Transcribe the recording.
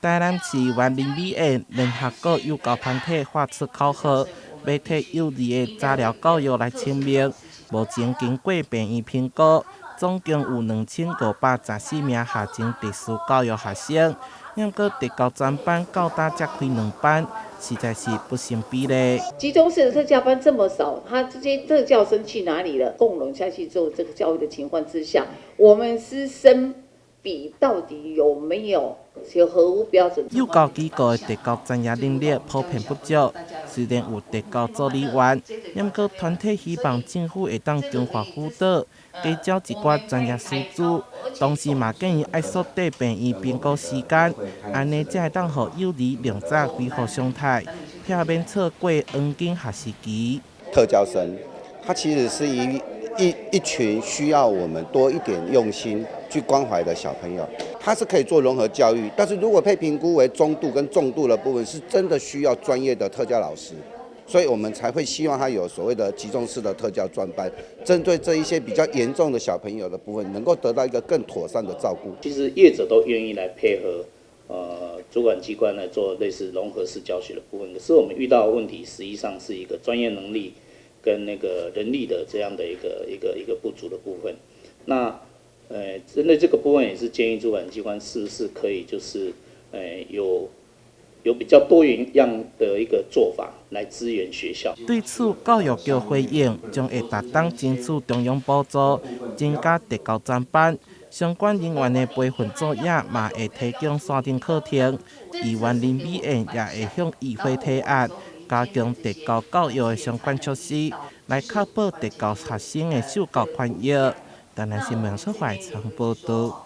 台南市园林美院联合国幼教团体发出口号，要替幼儿的早疗教育来清明。目前经过病院评估，总共有2514名下前特殊教育学生，不过特教专班到达才开2班，实在是不成比例。集中式的特教班这么少，他这些特教生去哪里了？共融下去之后，这个教育的情况之下，我们师生比到底有没有合乎标准？幼教机构的特教专业能力普遍不足，虽然有特教助理员，不过团体希望政府会当强化辅导，加招一寡专业师资，同时嘛建议爱缩短病院评估时间，安尼才会当让幼儿量早恢复常态，避免错过黄金学习期。特教生，他其实是一群需要我们多一点用心去关怀的小朋友，他是可以做融合教育，但是如果被评估为中度跟重度的部分，是真的需要专业的特教老师，所以我们才会希望他有所谓的集中式的特教专班，针对这一些比较严重的小朋友的部分，能够得到一个更妥善的照顾。其实业者都愿意来配合，主管机关来做类似融合式教学的部分，可是我们遇到的问题，实际上是一个专业能力跟那个人力的这样的一个不足的部分。那针对这个部分，也是建议主管机关是不是可以就是有比较多元样的一个做法来支援学校。对此，教育局回应将会逐档争取中央补助，增加特教专班。相关人员的培训作业嘛会提供线上课程，园林美院也会向议会提案，加强特教教育的相关措施，来确保特教学生的受教权益。台南新闻所采访报道。